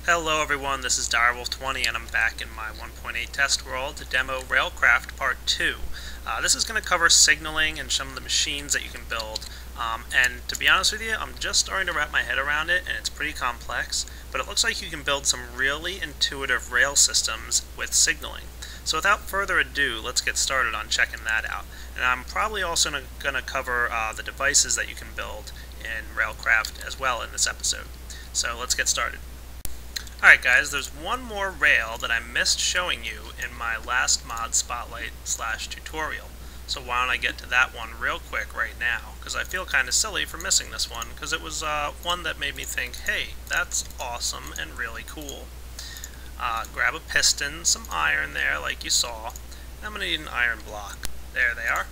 Hello everyone, this is Direwolf20 and I'm back in my 1.8 test world to demo Railcraft Part 2. This is going to cover signaling and some of the machines that you can build. And to be honest with you, I'm just starting to wrap my head around it and it's pretty complex, but it looks like you can build some really intuitive rail systems with signaling. So without further ado, let's get started on checking that out. And I'm probably also going to cover the devices that you can build in Railcraft as well in this episode. So let's get started. Alright guys, there's one more rail that I missed showing you in my last mod spotlight / tutorial. So why don't I get to that one real quick right now, because I feel kind of silly for missing this one, because it was one that made me think, hey, that's awesome and really cool. Grab a piston, some iron there like you saw, and I'm going to need an iron block. There they are.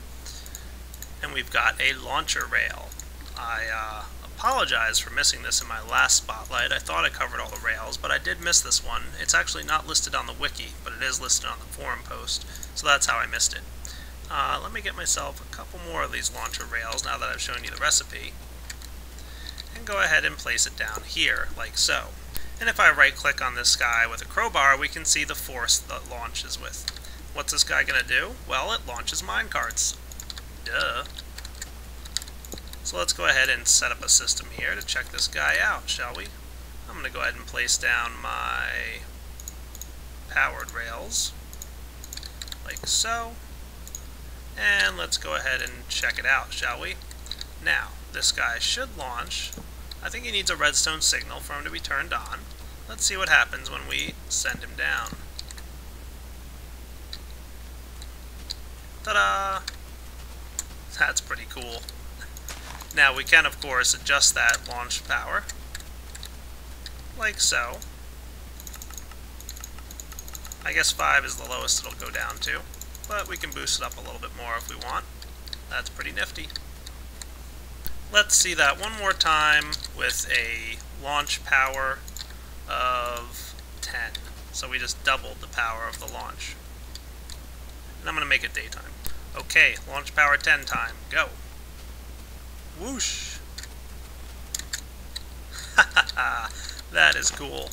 And we've got a launcher rail. I apologize for missing this in my last spotlight. I thought I covered all the rails, but I did miss this one. It's actually not listed on the wiki, but it is listed on the forum post, so that's how I missed it. Let me get myself a couple more of these launcher rails now that I've shown you the recipe, and go ahead and place it down here, like so. And if I right click on this guy with a crowbar, we can see the force that launches with. What's this guy gonna do? Well, it launches minecarts. Duh. So let's go ahead and set up a system here to check this guy out, shall we? I'm going to go ahead and place down my powered rails, like so. And let's go ahead and check it out, shall we? Now, this guy should launch. I think he needs a redstone signal for him to be turned on. Let's see what happens when we send him down. Ta-da! That's pretty cool. Now we can, of course, adjust that launch power, like so. I guess 5 is the lowest it'll go down to, but we can boost it up a little bit more if we want. That's pretty nifty. Let's see that one more time with a launch power of 10. So we just doubled the power of the launch. And I'm going to make it daytime. Okay, launch power 10 time, go. Whoosh! That is cool.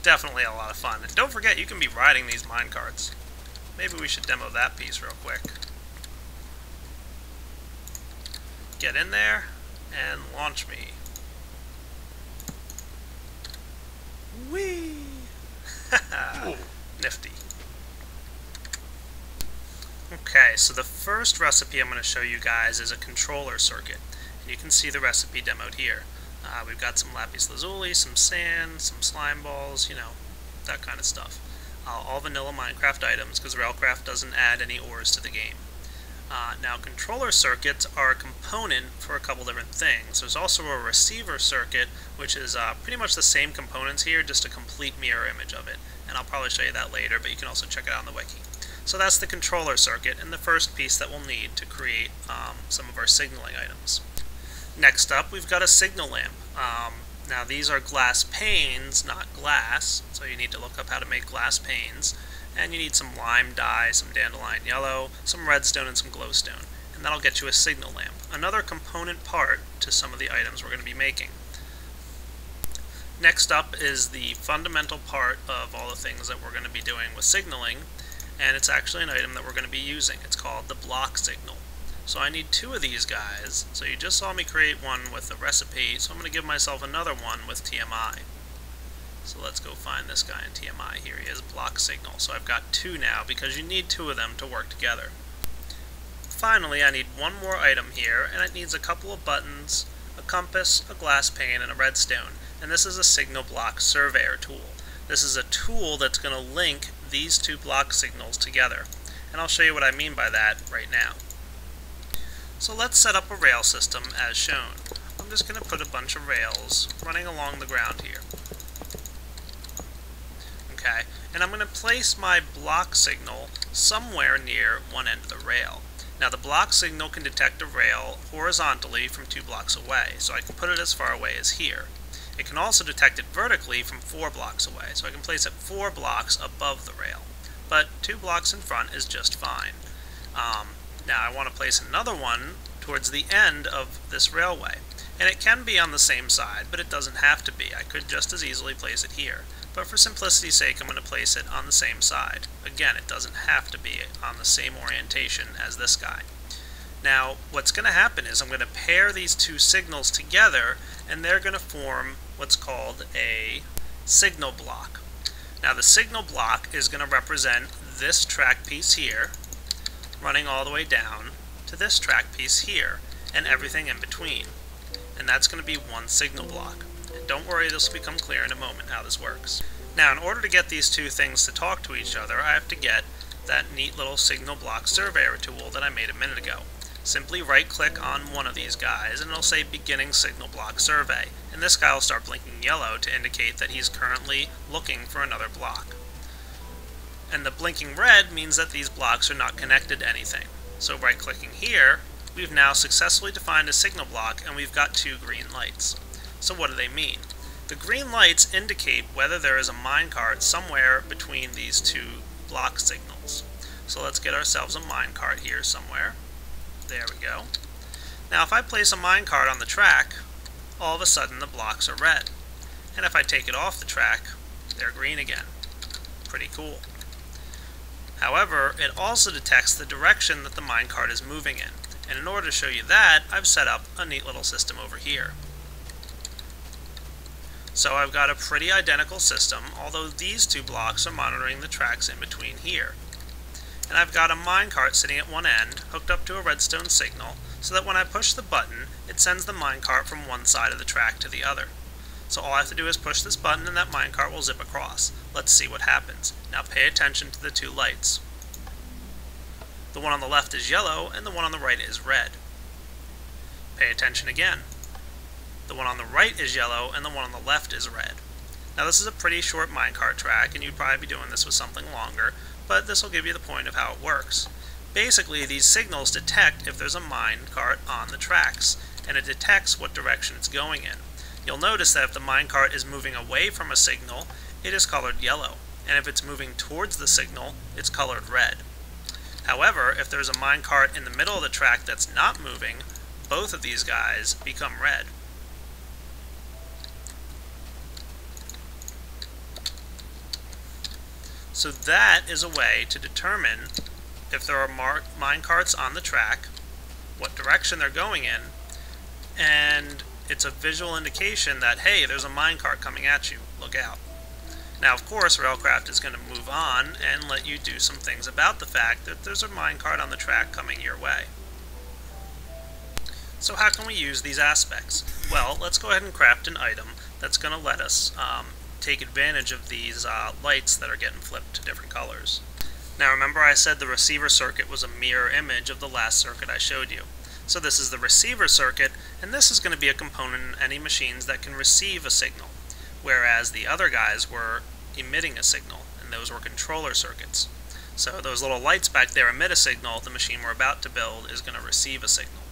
Definitely a lot of fun. And don't forget, you can be riding these minecarts. Maybe we should demo that piece real quick. Get in there and launch me. Whee! Nifty. Okay, so the first recipe I'm going to show you guys is a controller circuit. And you can see the recipe demoed here. We've got some lapis lazuli, some sand, some slime balls, you know, that kind of stuff. All vanilla Minecraft items, because Railcraft doesn't add any ores to the game. Now, controller circuits are a component for a couple different things. There's also a receiver circuit, which is pretty much the same components here, just a complete mirror image of it. And I'll probably show you that later, but you can also check it out on the wiki. So that's the controller circuit, and the first piece that we'll need to create some of our signaling items. Next up, we've got a signal lamp. Now these are glass panes, not glass, so you need to look up how to make glass panes. And you need some lime dye, some dandelion yellow, some redstone, and some glowstone. And that'll get you a signal lamp, another component part to some of the items we're going to be making. Next up is the fundamental part of all the things that we're going to be doing with signaling, and it's actually an item that we're going to be using. It's called the block signal. So I need 2 of these guys. So you just saw me create one with the recipe, so I'm going to give myself another one with TMI. So let's go find this guy in TMI. Here he is, block signal. So I've got 2 now, because you need 2 of them to work together. Finally, I need one more item here, and it needs a couple of buttons, a compass, a glass pane, and a redstone. And this is a signal block surveyor tool. This is a tool that's going to link these 2 block signals together. And I'll show you what I mean by that right now. So let's set up a rail system as shown. I'm just going to put a bunch of rails running along the ground here. Okay, and I'm going to place my block signal somewhere near one end of the rail. Now the block signal can detect a rail horizontally from 2 blocks away, so I can put it as far away as here. It can also detect it vertically from 4 blocks away, so I can place it 4 blocks above the rail. But 2 blocks in front is just fine. Now I want to place another one towards the end of this railway. And it can be on the same side, but it doesn't have to be. I could just as easily place it here. But for simplicity's sake, I'm going to place it on the same side. Again, it doesn't have to be on the same orientation as this guy. Now, what's going to happen is I'm going to pair these two signals together, and they're going to form what's called a signal block. Now, the signal block is going to represent this track piece here, running all the way down to this track piece here, and everything in between. And that's going to be one signal block. And don't worry, this will become clear in a moment how this works. Now, in order to get these two things to talk to each other, I have to get that neat little signal block surveyor tool that I made a minute ago. Simply right-click on one of these guys, and it'll say Beginning Signal Block Survey. And this guy will start blinking yellow to indicate that he's currently looking for another block. And the blinking red means that these blocks are not connected to anything. So right-clicking here, we've now successfully defined a signal block, and we've got two green lights. So what do they mean? The green lights indicate whether there is a minecart somewhere between these two block signals. So let's get ourselves a minecart here somewhere. There we go. Now if I place a minecart on the track, all of a sudden the blocks are red. And if I take it off the track, they're green again. Pretty cool. However, it also detects the direction that the minecart is moving in. And in order to show you that, I've set up a neat little system over here. So I've got a pretty identical system, although these two blocks are monitoring the tracks in between here. And I've got a minecart sitting at one end, hooked up to a redstone signal, so that when I push the button, it sends the minecart from one side of the track to the other. So all I have to do is push this button and that minecart will zip across. Let's see what happens. Now pay attention to the two lights. The one on the left is yellow, and the one on the right is red. Pay attention again. The one on the right is yellow, and the one on the left is red. Now this is a pretty short minecart track, and you'd probably be doing this with something longer, but this will give you the point of how it works. Basically, these signals detect if there's a minecart on the tracks, and it detects what direction it's going in. You'll notice that if the minecart is moving away from a signal, it is colored yellow, and if it's moving towards the signal, it's colored red. However, if there's a minecart in the middle of the track that's not moving, both of these guys become red. So that is a way to determine if there are minecarts on the track, what direction they're going in, and it's a visual indication that, hey, there's a minecart coming at you, look out. Now, of course, Railcraft is going to move on and let you do some things about the fact that there's a minecart on the track coming your way. So how can we use these aspects? Well, let's go ahead and craft an item that's going to let us take advantage of these lights that are getting flipped to different colors. Now remember I said the receiver circuit was a mirror image of the last circuit I showed you. So this is the receiver circuit, and this is going to be a component in any machines that can receive a signal, whereas the other guys were emitting a signal, and those were controller circuits. So those little lights back there emit a signal, the machine we're about to build is going to receive a signal.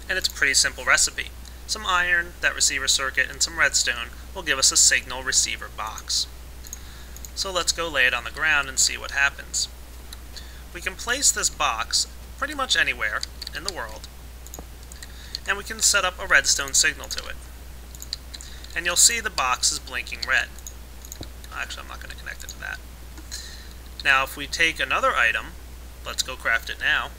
And it's a pretty simple recipe. Some iron, that receiver circuit, and some redstone will give us a signal receiver box. So let's go lay it on the ground and see what happens. We can place this box pretty much anywhere in the world, and we can set up a redstone signal to it. And you'll see the box is blinking red. Actually, I'm not going to connect it to that. Now if we take another item, let's go craft it now.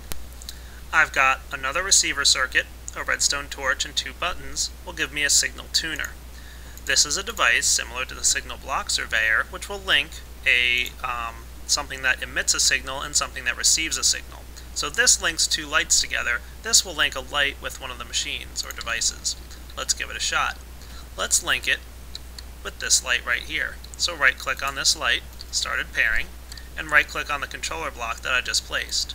I've got another receiver circuit, a redstone torch, and two buttons will give me a signal tuner. This is a device similar to the signal block surveyor, which will link something that emits a signal and something that receives a signal. So this links two lights together. This will link a light with one of the machines or devices. Let's give it a shot. Let's link it with this light right here. So right click on this light, started pairing, and right click on the controller block that I just placed.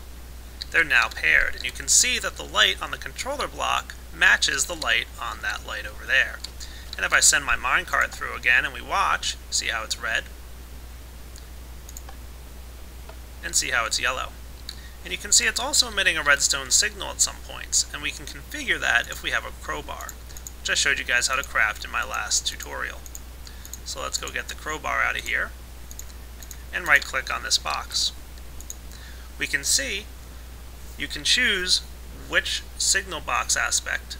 They're now paired, and you can see that the light on the controller block matches the light on that light over there. And if I send my minecart through again and we watch, see how it's red? And see how it's yellow. And you can see it's also emitting a redstone signal at some points, and we can configure that if we have a crowbar, which I showed you guys how to craft in my last tutorial. So let's go get the crowbar out of here, and right click on this box. We can see you can choose which signal box aspect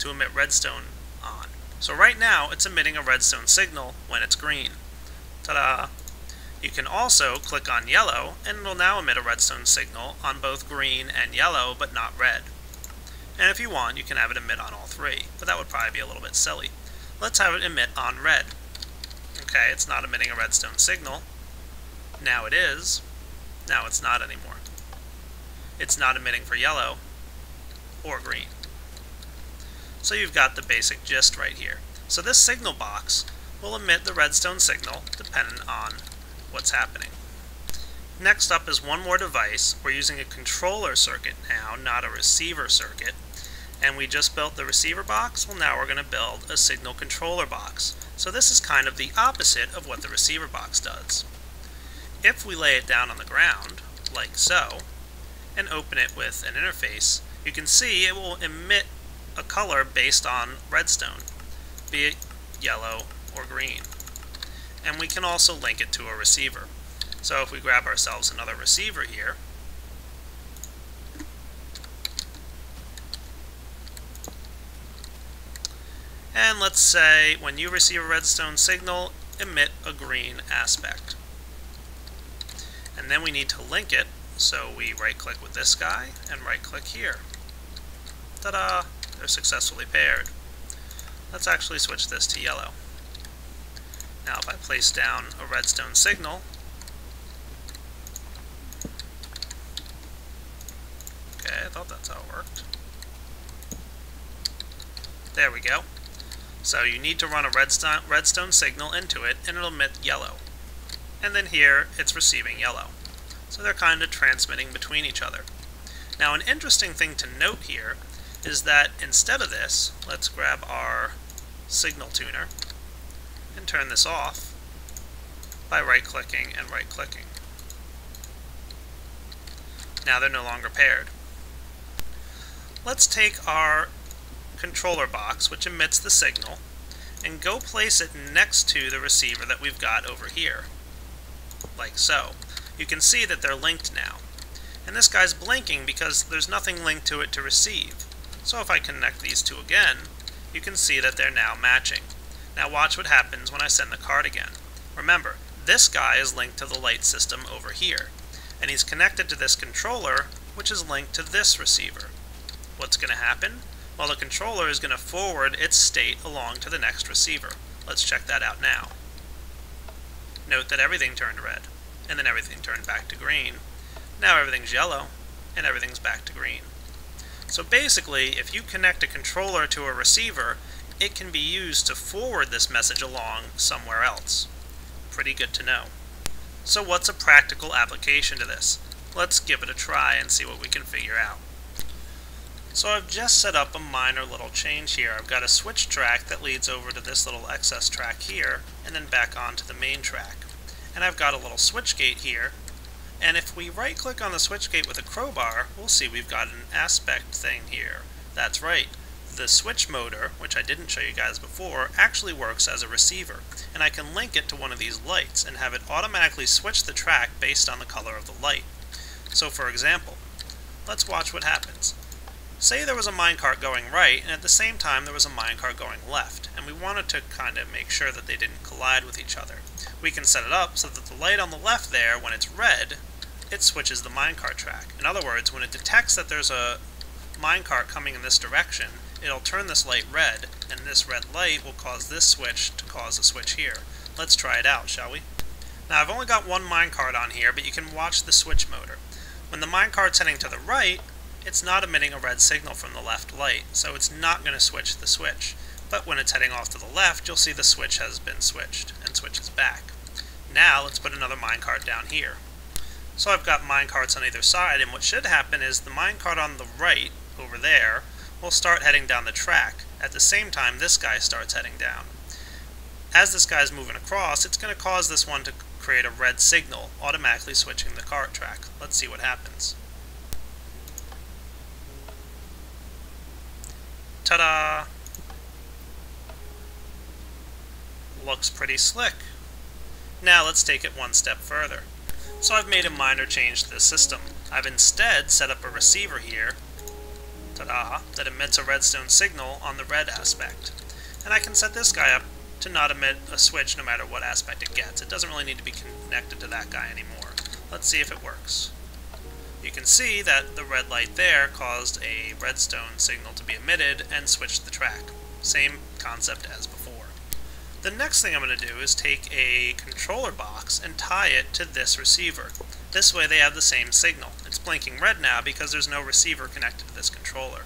to emit redstone on. So right now, it's emitting a redstone signal when it's green. Ta-da! You can also click on yellow, and it will now emit a redstone signal on both green and yellow, but not red. And if you want, you can have it emit on all three, but that would probably be a little bit silly. Let's have it emit on red. Okay, it's not emitting a redstone signal. Now it is. Now it's not anymore. It's not emitting for yellow or green. So you've got the basic gist right here. So this signal box will emit the redstone signal depending on what's happening. Next up is one more device. We're using a controller circuit now, not a receiver circuit. And we just built the receiver box. Well, now we're going to build a signal controller box. So this is kind of the opposite of what the receiver box does. If we lay it down on the ground, like so, and open it with an interface, you can see it will emit a color based on redstone, be it yellow or green. And we can also link it to a receiver. So if we grab ourselves another receiver here, and let's say when you receive a redstone signal, emit a green aspect. And then we need to link it, so we right-click with this guy and right-click here. Ta-da! They're successfully paired. Let's actually switch this to yellow. Now if I place down a redstone signal, okay, I thought that's how it worked. There we go. So you need to run a redstone signal into it, and it'll emit yellow. And then here, it's receiving yellow. So they're kind of transmitting between each other. Now, an interesting thing to note here is that instead of this, let's grab our signal tuner and turn this off by right-clicking and right-clicking. Now they're no longer paired. Let's take our controller box, which emits the signal, and go place it next to the receiver that we've got over here, like so. You can see that they're linked now. And this guy's blinking because there's nothing linked to it to receive. So if I connect these two again, you can see that they're now matching. Now watch what happens when I send the card again. Remember, this guy is linked to the light system over here, and he's connected to this controller, which is linked to this receiver. What's going to happen? Well, the controller is going to forward its state along to the next receiver. Let's check that out now. Note that everything turned red, and then everything turned back to green. Now everything's yellow, and everything's back to green. So basically, if you connect a controller to a receiver, it can be used to forward this message along somewhere else. Pretty good to know. So what's a practical application to this? Let's give it a try and see what we can figure out. So I've just set up a minor little change here. I've got a switch track that leads over to this little excess track here, and then back onto the main track. And I've got a little switch gate here, and if we right click on the switch gate with a crowbar, we'll see we've got an aspect thing here. That's right. The switch motor, which I didn't show you guys before, actually works as a receiver, and I can link it to one of these lights and have it automatically switch the track based on the color of the light. So for example, let's watch what happens. Say there was a minecart going right, and at the same time there was a minecart going left, and we wanted to kind of make sure that they didn't collide with each other. We can set it up so that the light on the left there, when it's red, it switches the minecart track. In other words, when it detects that there's a minecart coming in this direction, it'll turn this light red, and this red light will cause this switch to cause a switch here. Let's try it out, shall we? Now I've only got one minecart on here, but you can watch the switch motor. When the minecart's heading to the right, it's not emitting a red signal from the left light, so it's not going to switch the switch. But when it's heading off to the left, you'll see the switch has been switched, and switches back. Now let's put another minecart down here. So I've got minecarts on either side, and what should happen is the minecart on the right, over there, will start heading down the track. At the same time, this guy starts heading down. As this guy's moving across, it's going to cause this one to create a red signal, automatically switching the cart track. Let's see what happens. Ta-da! Looks pretty slick. Now let's take it one step further. So I've made a minor change to the system. I've instead set up a receiver here, ta-da, that emits a redstone signal on the red aspect. And I can set this guy up to not emit a switch no matter what aspect it gets. It doesn't really need to be connected to that guy anymore. Let's see if it works. You can see that the red light there caused a redstone signal to be emitted and switched the track. Same concept as before. The next thing I'm going to do is take a controller box and tie it to this receiver. This way they have the same signal. It's blinking red now because there's no receiver connected to this controller.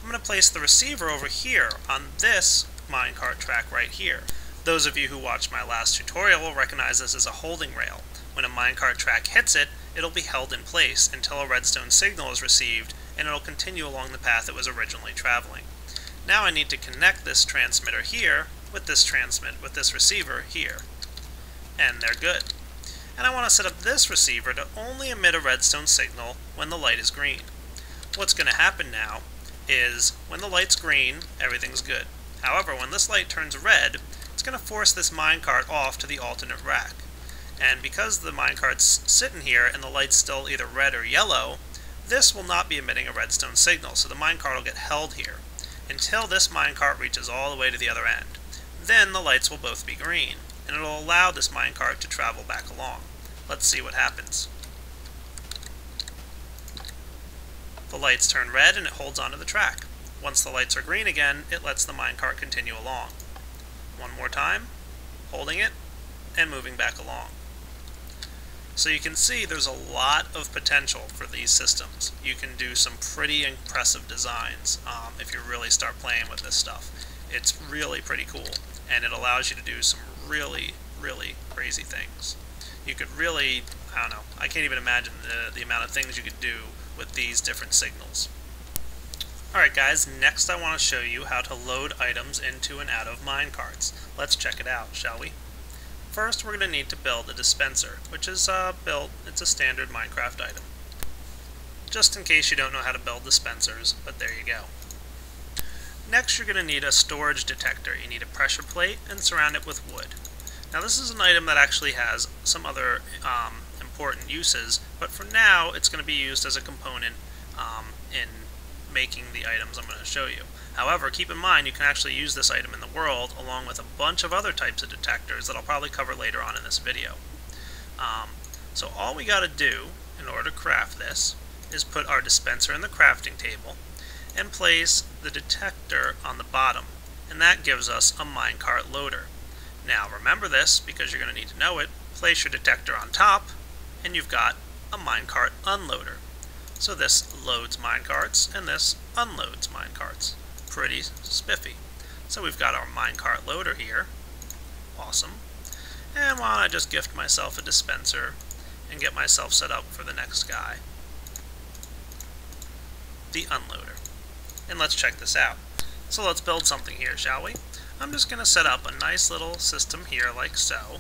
I'm going to place the receiver over here on this minecart track right here. Those of you who watched my last tutorial will recognize this as a holding rail. When a minecart track hits it, it'll be held in place until a redstone signal is received, and it'll continue along the path it was originally traveling. Now I need to connect this transmitter here with this receiver here. And they're good. And I want to set up this receiver to only emit a redstone signal when the light is green. What's going to happen now is when the light's green, everything's good. However, when this light turns red, it's going to force this minecart off to the alternate rack. And because the minecart's sitting here and the light's still either red or yellow, this will not be emitting a redstone signal, so the minecart will get held here until this minecart reaches all the way to the other end. Then the lights will both be green, and it'll allow this minecart to travel back along. Let's see what happens. The lights turn red and it holds onto the track. Once the lights are green again, it lets the minecart continue along. One more time, holding it, and moving back along. So you can see there's a lot of potential for these systems. You can do some pretty impressive designs if you really start playing with this stuff. It's really pretty cool, and it allows you to do some really, really crazy things. You could really, I don't know, I can't even imagine the amount of things you could do with these different signals. Alright guys, next I want to show you how to load items into and out of minecarts. Let's check it out, shall we? First, we're going to need to build a dispenser, which is built, it's a standard Minecraft item. Just in case you don't know how to build dispensers, but there you go. Next, you're going to need a storage detector. You need a pressure plate and surround it with wood. Now this is an item that actually has some other important uses, but for now it's going to be used as a component in making the items I'm going to show you. However, keep in mind you can actually use this item in the world along with a bunch of other types of detectors that I'll probably cover later on in this video. So all we got to do in order to craft this is put our dispenser in the crafting table and place the detector on the bottom, and that gives us a minecart loader. Now remember this because you're going to need to know it. Place your detector on top and you've got a minecart unloader. So this loads minecarts and this unloads minecarts. Pretty spiffy. So we've got our minecart loader here. Awesome. And why don't I just gift myself a dispenser and get myself set up for the next guy. The unloader. And let's check this out. So let's build something here, shall we? I'm just going to set up a nice little system here like so.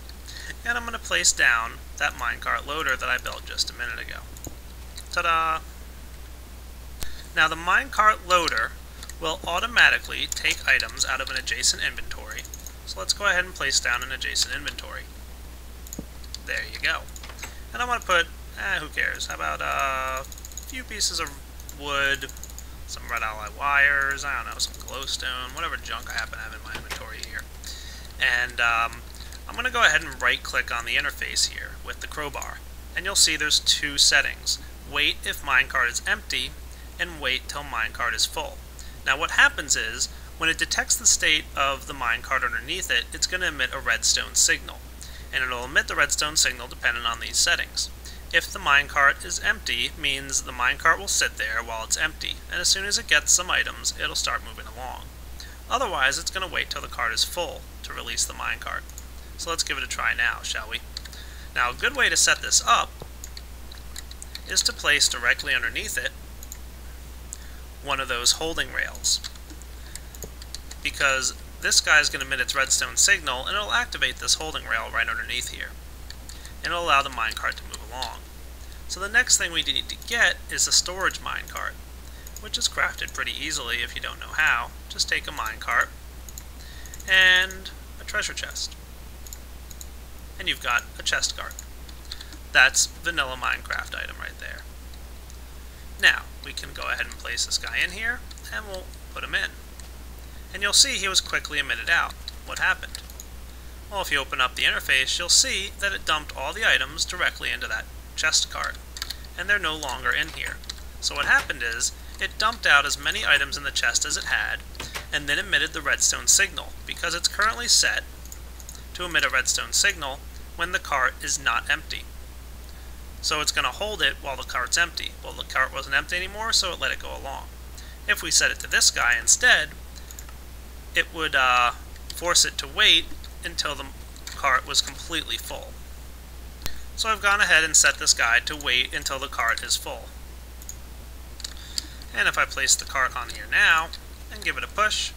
And I'm going to place down that minecart loader that I built just a minute ago. Ta-da! Now the minecart loader will automatically take items out of an adjacent inventory. So let's go ahead and place down an adjacent inventory. There you go. And I'm going to put, who cares, how about a few pieces of wood, some red ally wires, I don't know, some glowstone, whatever junk I happen to have in my inventory here. And I'm going to go ahead and right click on the interface here with the crowbar. And you'll see there's two settings. Wait if minecart is empty, and wait till minecart is full. Now what happens is, when it detects the state of the minecart underneath it, it's going to emit a redstone signal. And it'll emit the redstone signal depending on these settings. If the minecart is empty, means the minecart will sit there while it's empty, and as soon as it gets some items, it'll start moving along. Otherwise, it's going to wait till the cart is full to release the minecart. So let's give it a try now, shall we? Now a good way to set this up is to place directly underneath it one of those holding rails, because this guy is going to emit its redstone signal and it'll activate this holding rail right underneath here, and it'll allow the minecart to move along. So the next thing we need to get is a storage minecart, which is crafted pretty easily if you don't know how. Just take a minecart and a treasure chest, and you've got a chest cart. That's vanilla Minecraft item right there. Now, we can go ahead and place this guy in here, and we'll put him in. And you'll see he was quickly emitted out. What happened? Well, if you open up the interface, you'll see that it dumped all the items directly into that chest cart, and they're no longer in here. So what happened is, it dumped out as many items in the chest as it had, and then emitted the redstone signal, because it's currently set to emit a redstone signal when the cart is not empty. So it's going to hold it while the cart's empty. Well, the cart wasn't empty anymore, so it let it go along. If we set it to this guy instead, it would force it to wait until the cart was completely full. So I've gone ahead and set this guy to wait until the cart is full. And if I place the cart on here now, and give it a push,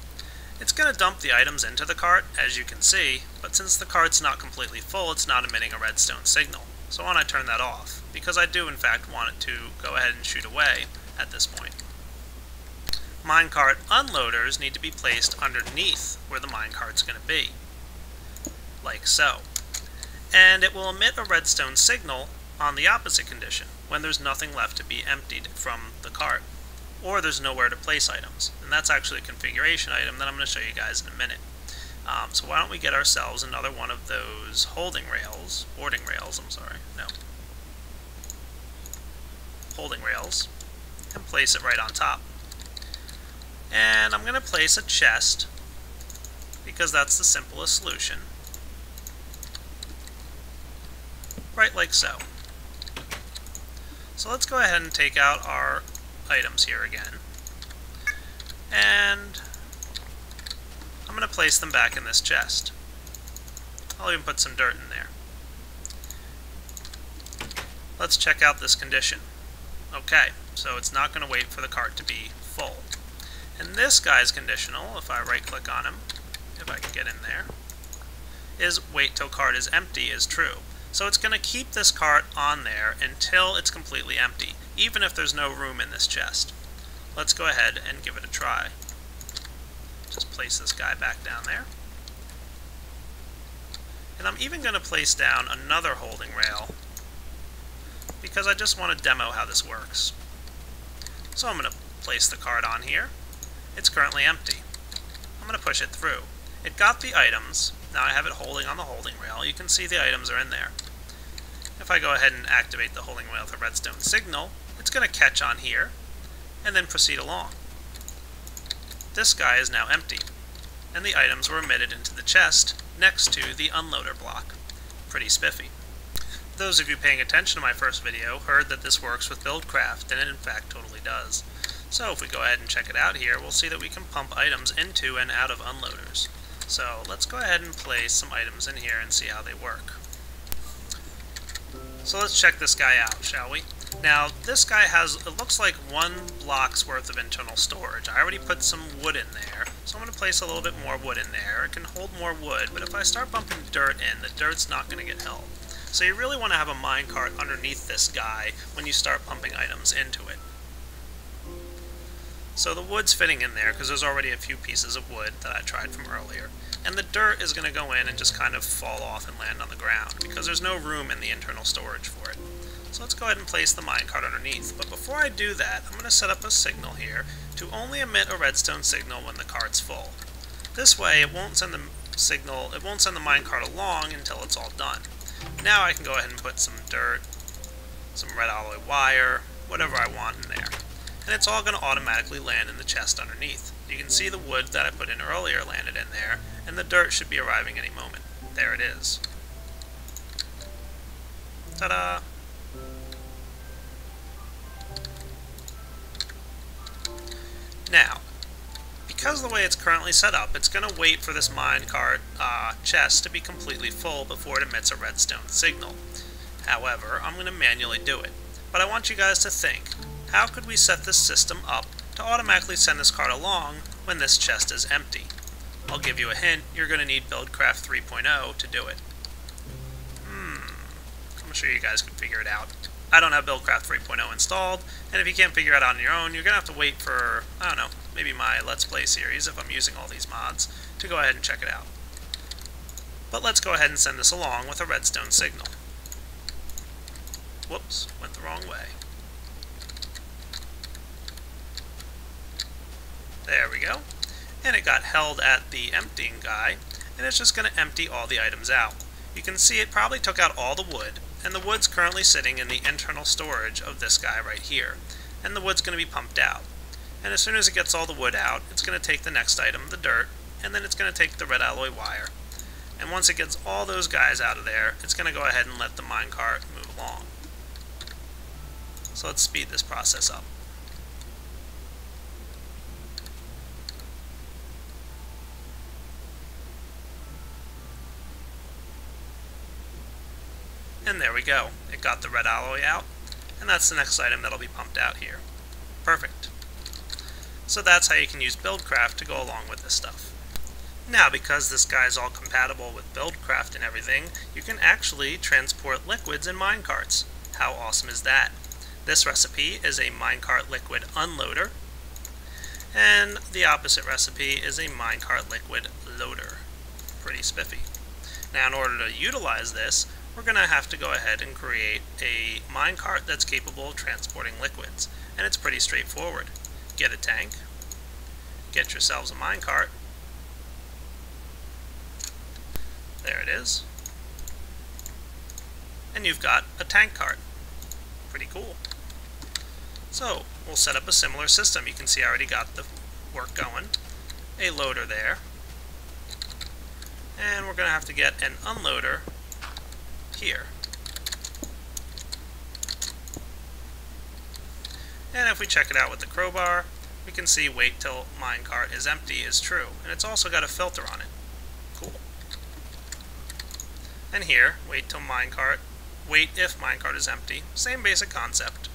it's going to dump the items into the cart, as you can see, but since the cart's not completely full, it's not emitting a redstone signal. So why don't I turn that off, because I do in fact want it to go ahead and shoot away at this point. Minecart unloaders need to be placed underneath where the minecart's going to be, like so. And it will emit a redstone signal on the opposite condition, when there's nothing left to be emptied from the cart, or there's nowhere to place items. And that's actually a configuration item that I'm going to show you guys in a minute. So why don't we get ourselves another one of those holding rails, holding rails, and place it right on top. And I'm going to place a chest, because that's the simplest solution, right like so. So let's go ahead and take out our items here again, and I'm going to place them back in this chest. I'll even put some dirt in there. Let's check out this condition. Okay, so it's not going to wait for the cart to be full. And this guy's conditional, if I right click on him, if I can get in there, is wait till cart is empty is true. So it's going to keep this cart on there until it's completely empty, even if there's no room in this chest. Let's go ahead and give it a try. Just place this guy back down there. And I'm even going to place down another holding rail, because I just want to demo how this works. So I'm going to place the cart on here. It's currently empty. I'm going to push it through. It got the items. Now I have it holding on the holding rail. You can see the items are in there. If I go ahead and activate the holding rail with a redstone signal, it's going to catch on here, and then proceed along. This guy is now empty, and the items were emitted into the chest next to the unloader block. Pretty spiffy. Those of you paying attention to my first video heard that this works with Buildcraft, and it in fact totally does. So if we go ahead and check it out here, we'll see that we can pump items into and out of unloaders. So let's go ahead and place some items in here and see how they work. So let's check this guy out, shall we? Now, this guy has, it looks like 1 block's worth of internal storage. I already put some wood in there, so I'm going to place a little bit more wood in there. It can hold more wood, but if I start bumping dirt in, the dirt's not going to get held. So you really want to have a minecart underneath this guy when you start pumping items into it. So the wood's fitting in there because there's already a few pieces of wood that I tried from earlier. And the dirt is going to go in and just kind of fall off and land on the ground because there's no room in the internal storage for it. So let's go ahead and place the minecart underneath. But before I do that, I'm going to set up a signal here to only emit a redstone signal when the cart's full. This way it won't send the minecart along until it's all done. Now I can go ahead and put some dirt, some red alloy wire, whatever I want in there. And it's all going to automatically land in the chest underneath. You can see the wood that I put in earlier landed in there, and the dirt should be arriving any moment. There it is. Ta-da! Now, because of the way it's currently set up, it's going to wait for this minecart chest to be completely full before it emits a redstone signal. However, I'm going to manually do it. But I want you guys to think, how could we set this system up to automatically send this cart along when this chest is empty? I'll give you a hint, you're going to need Buildcraft 3.0 to do it. I'm sure you guys can figure it out. I don't have Buildcraft 3.0 installed, and if you can't figure it out on your own, you're going to have to wait for, I don't know, maybe my Let's Play series, if I'm using all these mods, to go ahead and check it out. But let's go ahead and send this along with a redstone signal. Whoops, went the wrong way. There we go. And it got held at the emptying guy, and it's just going to empty all the items out. You can see it probably took out all the wood, and the wood's currently sitting in the internal storage of this guy right here, and the wood's going to be pumped out. And as soon as it gets all the wood out, it's going to take the next item, the dirt, and then it's going to take the red alloy wire. And once it gets all those guys out of there, it's going to go ahead and let the minecart move along. So let's speed this process up. And there we go. It got the red alloy out, and that's the next item that'll be pumped out here. Perfect. So that's how you can use Buildcraft to go along with this stuff. Now, because this guy's all compatible with Buildcraft and everything, you can actually transport liquids in minecarts. How awesome is that? This recipe is a minecart liquid unloader, and the opposite recipe is a minecart liquid loader. Pretty spiffy. Now, in order to utilize this, we're going to have to go ahead and create a minecart that's capable of transporting liquids. And it's pretty straightforward. Get a tank, get yourselves a minecart. There it is. And you've got a tank cart. Pretty cool. So, we'll set up a similar system. You can see I already got the work going. A loader there. And we're going to have to get an unloader here. And if we check it out with the crowbar, we can see wait till minecart is empty is true. And it's also got a filter on it. Cool. And here, wait if minecart is empty. Same basic concept.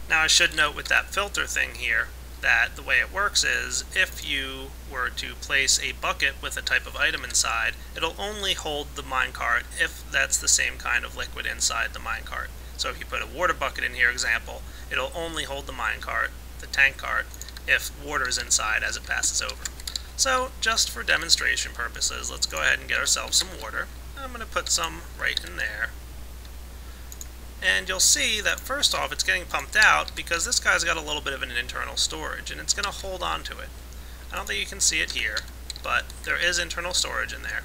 Now I should note with that filter thing here that the way it works is if you were to place a bucket with a type of item inside, it'll only hold the minecart if that's the same kind of liquid inside the minecart. So if you put a water bucket in here, example, it'll only hold the minecart, the tank cart, if water's inside as it passes over. So just for demonstration purposes, let's go ahead and get ourselves some water. I'm going to put some right in there. And you'll see that first off it's getting pumped out because this guy's got a little bit of an internal storage and it's going to hold on to it. I don't think you can see it here, but there is internal storage in there.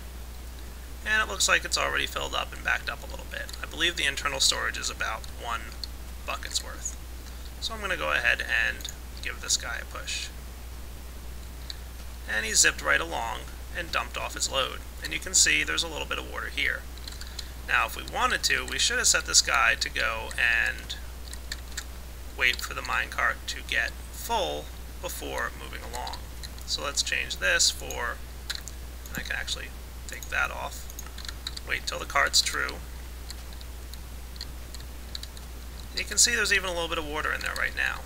And it looks like it's already filled up and backed up a little bit. I believe the internal storage is about 1 bucket's worth. So I'm going to go ahead and give this guy a push. And he zipped right along and dumped off his load. And you can see there's a little bit of water here. Now, if we wanted to, we should have set this guy to go and wait for the minecart to get full before moving along. So let's change this for, and I can actually take that off. Wait till the cart's true. And you can see there's even a little bit of water in there right now.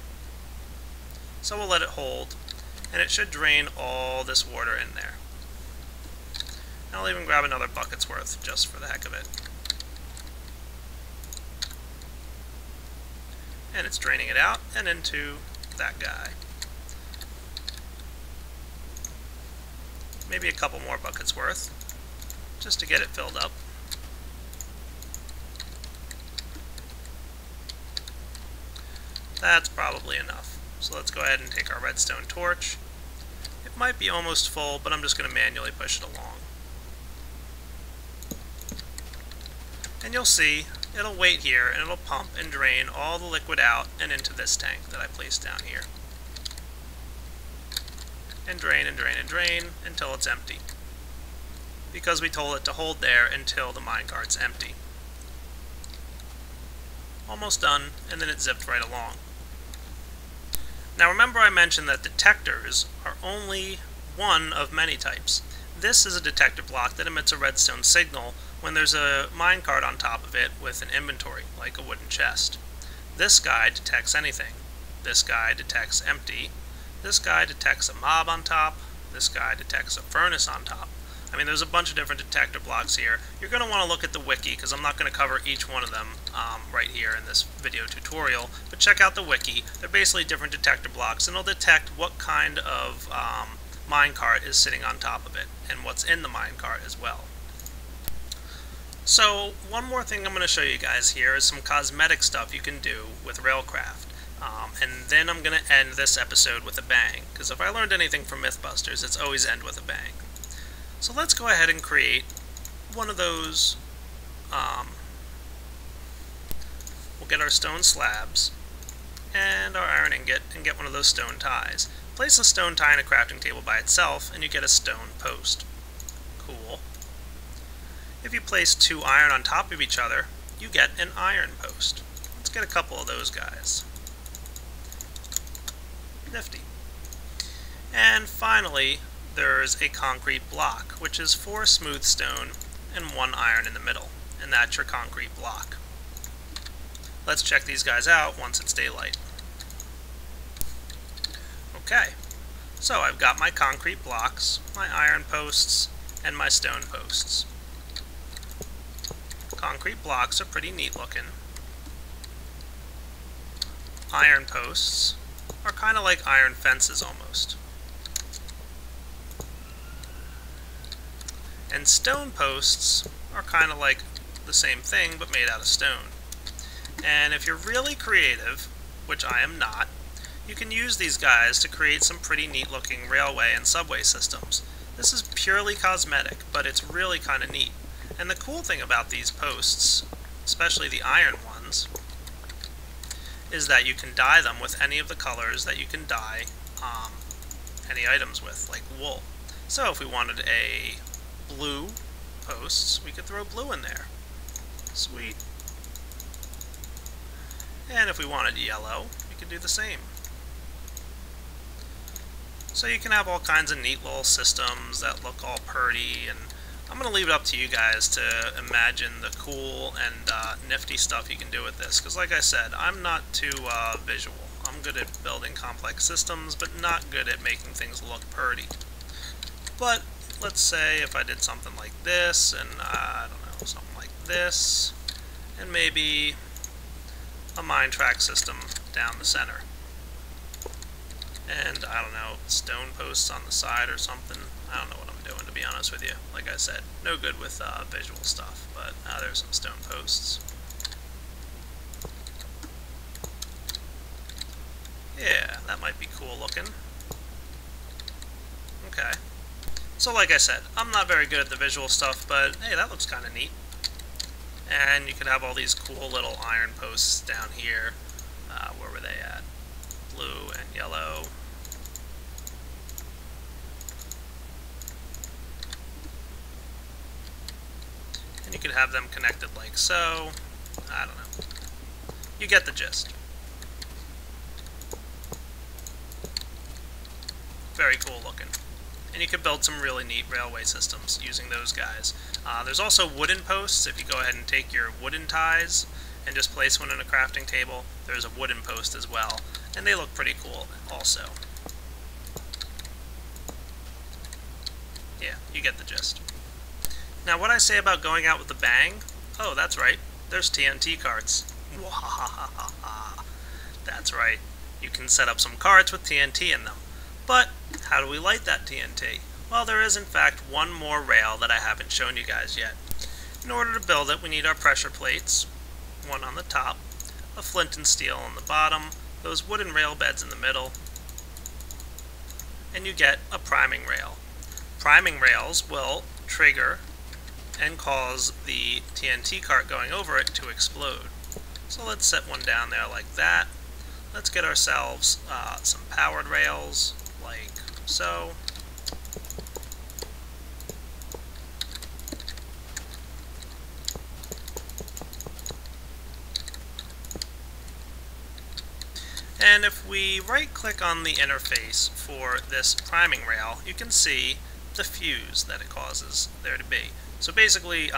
So we'll let it hold, and it should drain all this water in there. And I'll even grab another bucket's worth just for the heck of it. And it's draining it out and into that guy. Maybe a couple more buckets worth, just to get it filled up. That's probably enough. So let's go ahead and take our redstone torch. It might be almost full, but I'm just going to manually push it along. And you'll see it'll wait here and it'll pump and drain all the liquid out and into this tank that I placed down here. And drain and drain and drain until it's empty. Because we told it to hold there until the minecart's empty. Almost done, and then it zipped right along. Now remember I mentioned that detectors are only one of many types. This is a detector block that emits a redstone signal when there's a minecart on top of it with an inventory, like a wooden chest. This guy detects anything. This guy detects empty. This guy detects a mob on top. This guy detects a furnace on top. I mean, there's a bunch of different detector blocks here. You're going to want to look at the wiki, because I'm not going to cover each one of them right here in this video tutorial, but check out the wiki. They're basically different detector blocks, and it'll detect what kind of minecart is sitting on top of it, and what's in the minecart as well. So, one more thing I'm going to show you guys here is some cosmetic stuff you can do with Railcraft. And then I'm going to end this episode with a bang, because if I learned anything from Mythbusters, it's always end with a bang. So let's go ahead and create one of those. We'll get our stone slabs and our iron ingot and get one of those stone ties. Place a stone tie in a crafting table by itself and you get a stone post. Cool. If you place 2 iron on top of each other, you get an iron post. Let's get a couple of those guys. Nifty. And finally, there's a concrete block, which is 4 smooth stone and 1 iron in the middle, and that's your concrete block. Let's check these guys out once it's daylight. Okay, so I've got my concrete blocks, my iron posts, and my stone posts. Concrete blocks are pretty neat looking. Iron posts are kind of like iron fences almost. And stone posts are kind of like the same thing but made out of stone. And if you're really creative, which I am not, you can use these guys to create some pretty neat looking railway and subway systems. This is purely cosmetic, but it's really kind of neat. And the cool thing about these posts, especially the iron ones, is that you can dye them with any of the colors that you can dye any items with, like wool. So if we wanted a blue posts, we could throw blue in there. Sweet. And if we wanted yellow, we could do the same. So you can have all kinds of neat little systems that look all pretty, and I'm going to leave it up to you guys to imagine the cool and nifty stuff you can do with this, because like I said, I'm not too visual. I'm good at building complex systems, but not good at making things look pretty. But let's say if I did something like this, and I don't know, something like this, and maybe a mine track system down the center. And, I don't know, stone posts on the side or something. I don't know what I'm doing, to be honest with you. Like I said, no good with visual stuff, but there's some stone posts. Yeah, that might be cool looking. Okay. So like I said, I'm not very good at the visual stuff, but hey, that looks kind of neat. And you could have all these cool little iron posts down here. Where were they at? Blue and yellow. And you could have them connected like so. I don't know. You get the gist. Very cool looking. And you could build some really neat railway systems using those guys. There's also wooden posts. If you go ahead and take your wooden ties and just place one in a crafting table, there's a wooden post as well. And they look pretty cool also. Yeah, you get the gist. Now what I say about going out with a bang, oh that's right, there's TNT carts. That's right, you can set up some carts with TNT in them. But how do we light that TNT? Well, there is in fact one more rail that I haven't shown you guys yet. In order to build it, we need our pressure plates, one on the top, a flint and steel on the bottom, those wooden rail beds in the middle, and you get a priming rail. Priming rails will trigger and cause the TNT cart going over it to explode. So let's set one down there like that. Let's get ourselves some powered rails, like so. And if we right-click on the interface for this priming rail, you can see the fuse that it causes there to be. So basically,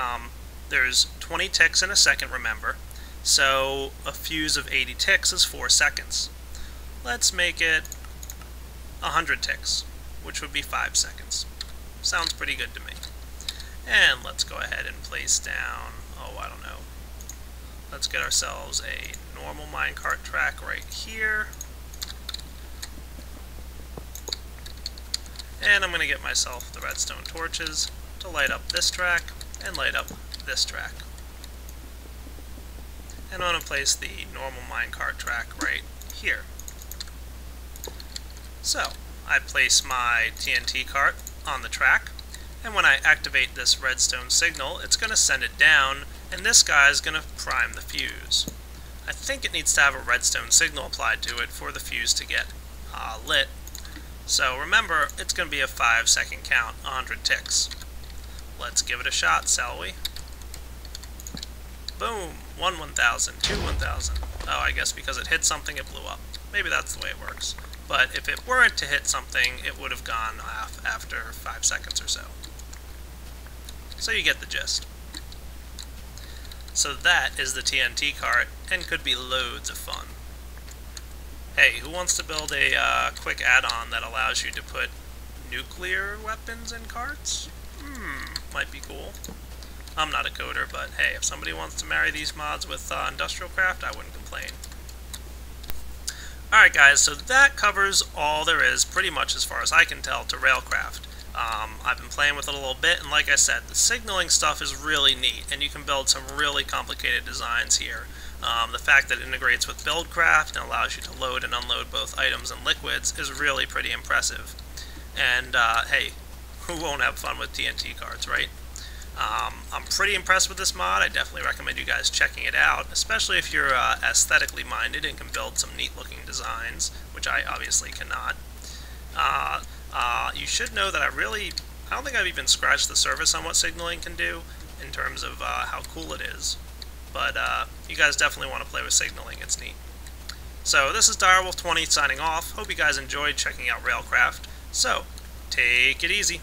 there's 20 ticks in a second, remember. So a fuse of 80 ticks is 4 seconds. Let's make it 100 ticks, which would be 5 seconds. Sounds pretty good to me. And let's go ahead and place down, oh, I don't know. Let's get ourselves a normal minecart track right here. And I'm going to get myself the redstone torches to light up this track and light up this track. And I'm going to place the normal minecart track right here. So, I place my TNT cart on the track, and when I activate this redstone signal, it's going to send it down, and this guy is going to prime the fuse. I think it needs to have a redstone signal applied to it for the fuse to get lit. So remember, it's going to be a 5-second count, 100 ticks. Let's give it a shot, shall we? Boom! 1,000, 1,000. Oh, I guess because it hit something, it blew up. Maybe that's the way it works. But if it weren't to hit something, it would have gone off after 5 seconds or so. So you get the gist. So that is the TNT cart, and could be loads of fun. Hey, who wants to build a quick add-on that allows you to put nuclear weapons in carts? Might be cool. I'm not a coder, but hey, if somebody wants to marry these mods with industrial craft, I wouldn't complain. Alright guys, so that covers all there is, pretty much as far as I can tell, to Railcraft. I've been playing with it a little bit, and like I said, the signaling stuff is really neat, and you can build some really complicated designs here. The fact that it integrates with Buildcraft and allows you to load and unload both items and liquids is really pretty impressive. And hey, who won't have fun with TNT cards, right? I'm pretty impressed with this mod. I definitely recommend you guys checking it out, especially if you're aesthetically minded and can build some neat looking designs, which I obviously cannot. You should know that I don't think I've even scratched the surface on what signaling can do in terms of how cool it is. But you guys definitely want to play with signaling, it's neat. So this is Direwolf20 signing off. Hope you guys enjoyed checking out Railcraft. So, take it easy.